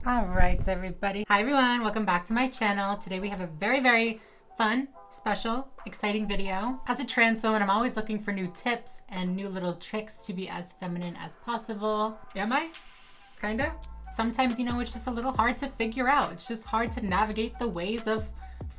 All right, everybody. Hi, everyone. Welcome back to my channel. Today we have a very fun, special, exciting video. As a trans woman, I'm always looking for new tips and new little tricks to be as feminine as possible. Am I? Kinda? Sometimes, it's just a little hard to figure out. It's just hard to navigate the ways of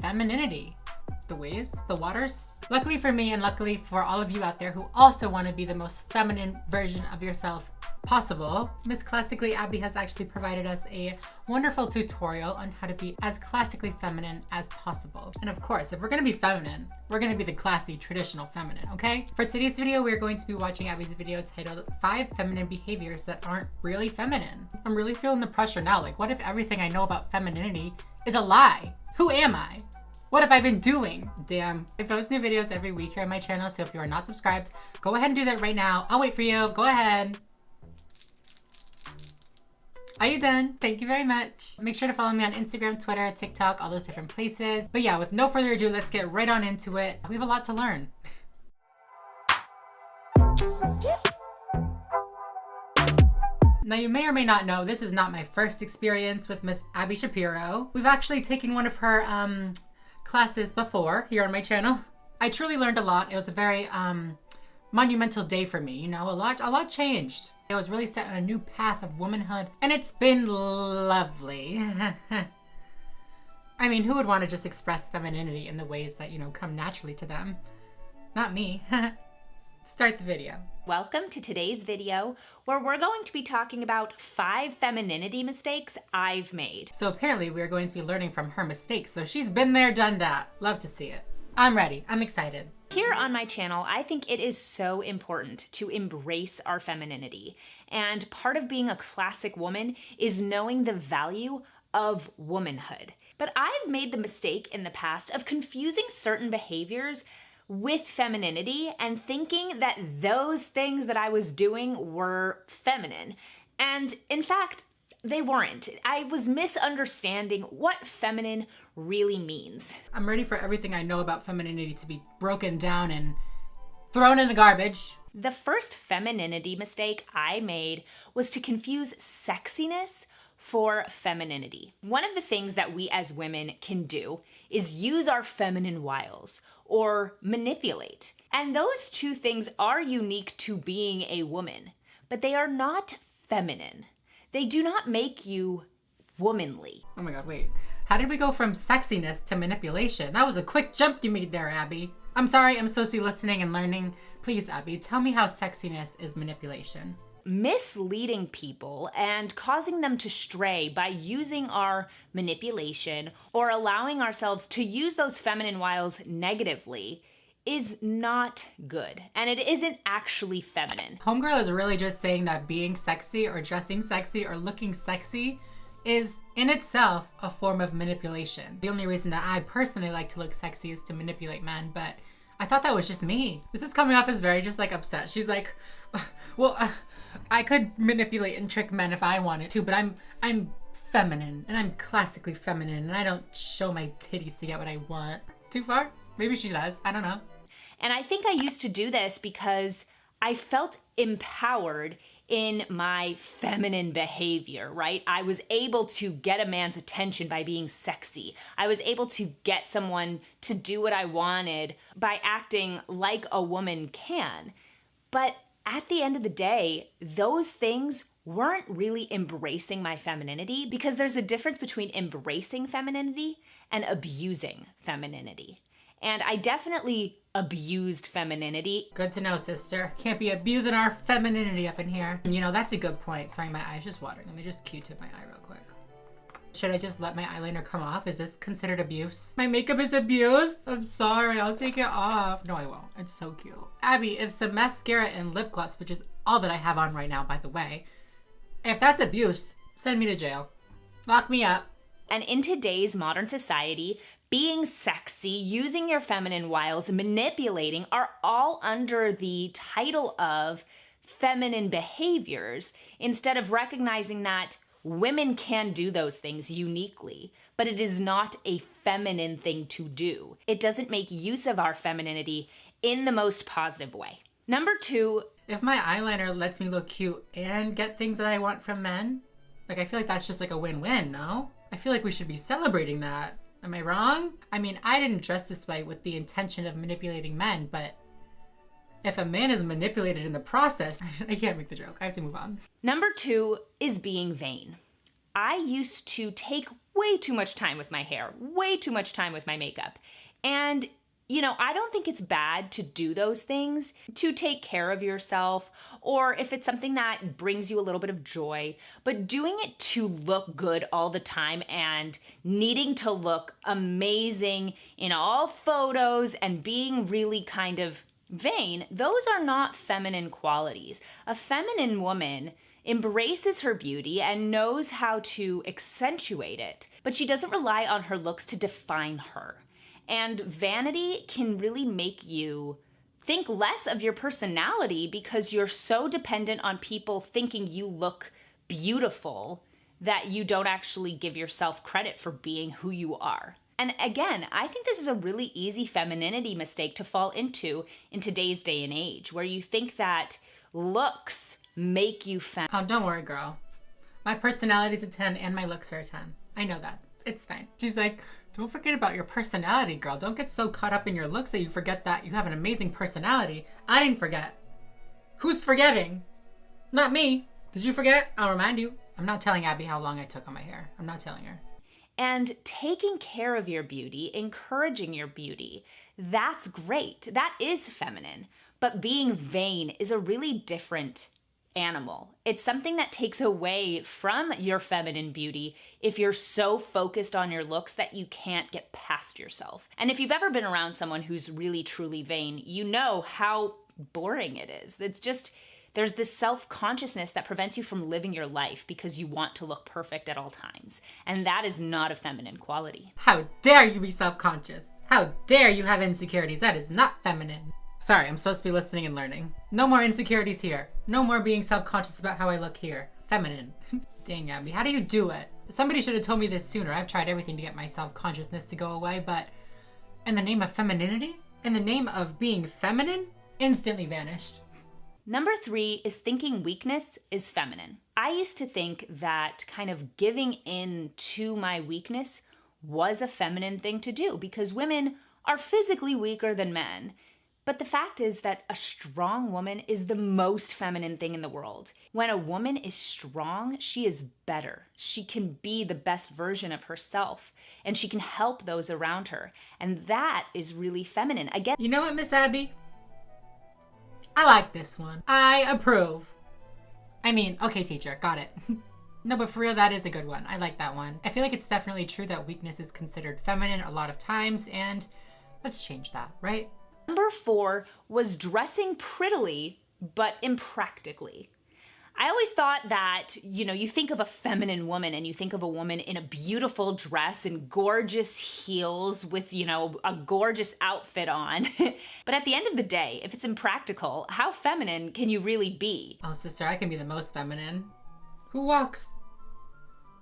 femininity. The ways? The waters? Luckily for me and luckily for all of you out there who also want to be the most feminine version of yourself possible, Miss Classically Abby has actually provided us a wonderful tutorial on how to be as classically feminine as possible. And of course, if we're going to be feminine, we're going to be the classy, traditional feminine, okay? For today's video, we're going to be watching Abby's video titled 5 Feminine Behaviors That Aren't Really Feminine. I'm really feeling the pressure now. Like, what if everything I know about femininity is a lie? Who am I? What have I been doing? Damn. I post new videos every week here on my channel, so if you are not subscribed, go ahead and do that right now. I'll wait for you. Go ahead. Are you done? Thank you very much. Make sure to follow me on Instagram, Twitter, TikTok, all those different places. But yeah, with no further ado, let's get right on into it. We have a lot to learn. Now, you may or may not know, this is not my first experience with Miss Abby Shapiro. We've actually taken one of her classes before here on my channel. I truly learned a lot. It was a very monumental day for me. A lot changed. I was really set on a new path of womanhood, and it's been lovely. I mean, who would want to just express femininity in the ways that, come naturally to them? Not me. Start the video. Welcome to today's video, where we're going to be talking about 5 femininity mistakes I've made. So apparently we're going to be learning from her mistakes. So she's been there, done that. Love to see it. I'm ready. I'm excited. Here on my channel, I think it is so important to embrace our femininity. And part of being a classic woman is knowing the value of womanhood. But I've made the mistake in the past of confusing certain behaviors with femininity and thinking that those things that I was doing were feminine. And in fact, they weren't. I was misunderstanding what feminine really means. I'm ready for everything I know about femininity to be broken down and thrown in the garbage. The first femininity mistake I made was to confuse sexiness for femininity. One of the things that we as women can do is use our feminine wiles or manipulate. And those two things are unique to being a woman, but they are not feminine. They do not make you womanly. Oh my God, wait. How did we go from sexiness to manipulation? That was a quick jump you made there, Abby. I'm sorry, I'm supposed to be listening and learning. Please, Abby, tell me how sexiness is manipulation. Misleading people and causing them to stray by using our manipulation or allowing ourselves to use those feminine wiles negatively is not good, and it isn't actually feminine. Homegirl is really just saying that being sexy or dressing sexy or looking sexy is in itself a form of manipulation. The only reason that I personally like to look sexy is to manipulate men, but I thought that was just me. This is coming off as very just like upset. She's like, well, I could manipulate and trick men if I wanted to, but I'm feminine and I'm classically feminine and I don't show my titties to get what I want. Too far? Maybe she does. I don't know. And I think I used to do this because I felt empowered in my feminine behavior, right? I was able to get a man's attention by being sexy. I was able to get someone to do what I wanted by acting like a woman can. But at the end of the day, those things weren't really embracing my femininity, because there's a difference between embracing femininity and abusing femininity. And I definitely abused femininity. Good to know, sister. Can't be abusing our femininity up in here. That's a good point. Sorry, my eye's just watering. Let me just Q-tip my eye real quick. Should I just let my eyeliner come off? Is this considered abuse? My makeup is abused? I'm sorry, I'll take it off. No, I won't. It's so cute. Abby, if some mascara and lip gloss, which is all that I have on right now, by the way, if that's abuse, send me to jail. Lock me up. And in today's modern society, being sexy, using your feminine wiles, manipulating are all under the title of feminine behaviors, instead of recognizing that women can do those things uniquely, but it is not a feminine thing to do. It doesn't make use of our femininity in the most positive way. Number 2. If my eyeliner lets me look cute and get things that I want from men, Like, I feel like that's just like a win-win, no? I feel like we should be celebrating that. Am I wrong? I mean, I didn't dress this way with the intention of manipulating men, but if a man is manipulated in the process, I can't make the joke. I have to move on. Number 2 is being vain. I used to take way too much time with my hair, way too much time with my makeup. And, you know, I don't think it's bad to do those things, to take care of yourself, or if it's something that brings you a little bit of joy, but doing it to look good all the time and needing to look amazing in all photos and being really kind of vain, those are not feminine qualities. A feminine woman embraces her beauty and knows how to accentuate it, but she doesn't rely on her looks to define her. And vanity can really make you think less of your personality because you're so dependent on people thinking you look beautiful that you don't actually give yourself credit for being who you are. And again, I think this is a really easy femininity mistake to fall into in today's day and age, where you think that looks make you feminine. Oh, don't worry, girl. My personality's a 10 and my looks are a 10. I know that. It's fine. She's like, don't forget about your personality, girl. Don't get so caught up in your looks that you forget that you have an amazing personality. I didn't forget. Who's forgetting? Not me. Did you forget? I'll remind you. I'm not telling Abby how long I took on my hair. I'm not telling her. And taking care of your beauty, encouraging your beauty, that's great. That is feminine. But being vain is a really different animal. It's something that takes away from your feminine beauty if you're so focused on your looks that you can't get past yourself. And if you've ever been around someone who's really truly vain, you know how boring it is. It's just, there's this self-consciousness that prevents you from living your life because you want to look perfect at all times. And that is not a feminine quality. How dare you be self-conscious? How dare you have insecurities? That is not feminine. Sorry, I'm supposed to be listening and learning. No more insecurities here. No more being self-conscious about how I look here. Feminine. Dang, Abby, how do you do it? Somebody should have told me this sooner. I've tried everything to get my self-consciousness to go away, but in the name of femininity, in the name of being feminine, instantly vanished. Number 3 is thinking weakness is feminine. I used to think that kind of giving in to my weakness was a feminine thing to do because women are physically weaker than men. But the fact is that a strong woman is the most feminine thing in the world. When a woman is strong, she is better. She can be the best version of herself, and she can help those around her. And that is really feminine. Again, you know what, Miss Abby? I like this one. I approve. I mean, okay, teacher, got it. No, but for real, that is a good one. I like that one. I feel like it's definitely true that weakness is considered feminine a lot of times, and let's change that, right? Number 4 was dressing prettily, but impractically. I always thought that, you think of a feminine woman and you think of a woman in a beautiful dress and gorgeous heels with, a gorgeous outfit on. But at the end of the day, if it's impractical, how feminine can you really be? Oh, sister, I can be the most feminine. Who walks?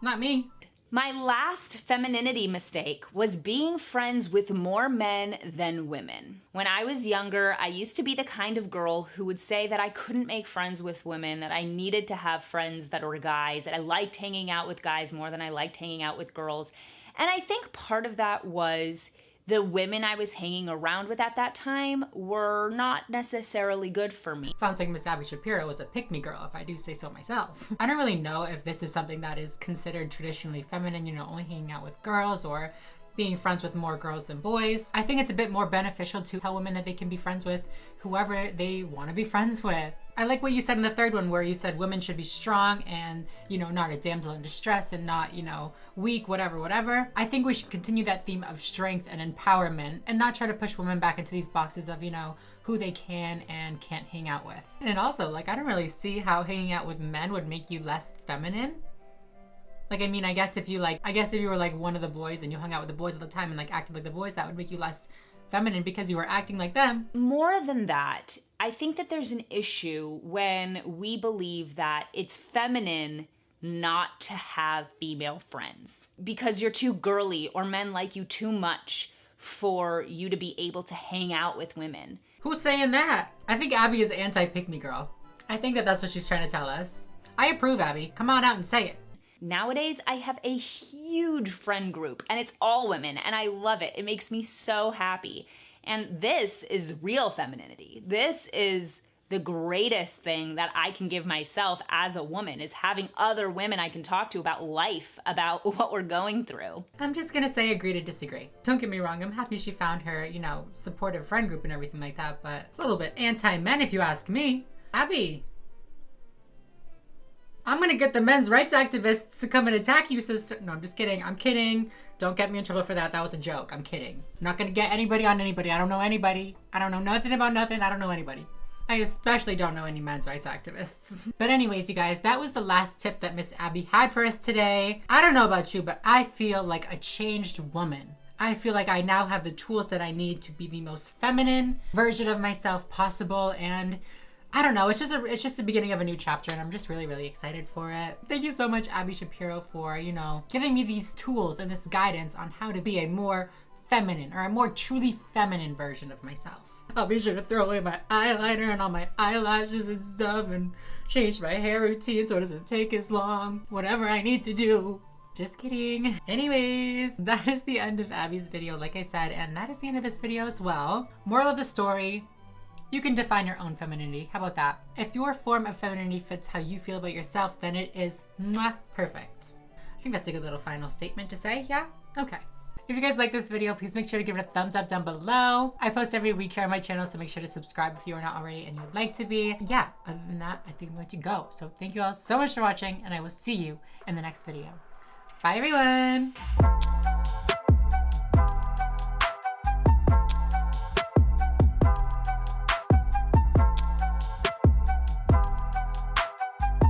Not me. My last femininity mistake was being friends with more men than women. When I was younger, I used to be the kind of girl who would say that I couldn't make friends with women, that I needed to have friends that were guys, that I liked hanging out with guys more than I liked hanging out with girls. And I think part of that was the women I was hanging around with at that time were not necessarily good for me. Sounds like Miss Abby Shapiro was a pick-me girl, if I do say so myself. I don't really know if this is something that is considered traditionally feminine, only hanging out with girls or being friends with more girls than boys. I think it's a bit more beneficial to tell women that they can be friends with whoever they want to be friends with. I like what you said in the third one where you said women should be strong and, not a damsel in distress and not, weak, whatever. I think we should continue that theme of strength and empowerment and not try to push women back into these boxes of, who they can and can't hang out with. And also, I don't really see how hanging out with men would make you less feminine. I guess if you were one of the boys and you hung out with the boys all the time and acted like the boys, that would make you less feminine because you were acting like them. More than that, I think that there's an issue when we believe that it's feminine not to have female friends because you're too girly or men like you too much for you to be able to hang out with women. Who's saying that? I think Abby is anti-pick-me girl. I think that that's what she's trying to tell us. I approve, Abby. Come on out and say it. Nowadays, I have a huge friend group, and it's all women, and I love it. It makes me so happy. And this is real femininity. This is the greatest thing that I can give myself as a woman, is having other women I can talk to about life, about what we're going through. I'm just gonna say agree to disagree. Don't get me wrong, I'm happy she found her, supportive friend group and everything like that, but it's a little bit anti-men if you ask me. Abby, I'm gonna get the men's rights activists to come and attack you, sister. No, I'm just kidding. I'm kidding. Don't get me in trouble for that. That was a joke. I'm kidding. I'm not gonna get anybody on anybody. I don't know anybody. I don't know nothing about nothing. I don't know anybody. I especially don't know any men's rights activists. But anyways, you guys, that was the last tip that Miss Abby had for us today. I don't know about you, but I feel like a changed woman. I feel like I now have the tools that I need to be the most feminine version of myself possible, and I don't know, it's just the beginning of a new chapter, and I'm just really, really excited for it. Thank you so much, Abby Shapiro, for, giving me these tools and this guidance on how to be a more feminine, or a more truly feminine version of myself. I'll be sure to throw away my eyeliner and all my eyelashes and stuff, and change my hair routine so it doesn't take as long. Whatever I need to do. Just kidding. Anyways, that is the end of Abby's video, like I said, and that is the end of this video as well. Moral of the story: you can define your own femininity. How about that? If your form of femininity fits how you feel about yourself, then it is perfect. I think that's a good little final statement to say, yeah? Okay. If you guys like this video, please make sure to give it a thumbs up down below. I post every week here on my channel, so make sure to subscribe if you are not already and you would like to be. Yeah, other than that, I think I'm going to go. So thank you all so much for watching, and I will see you in the next video. Bye, everyone.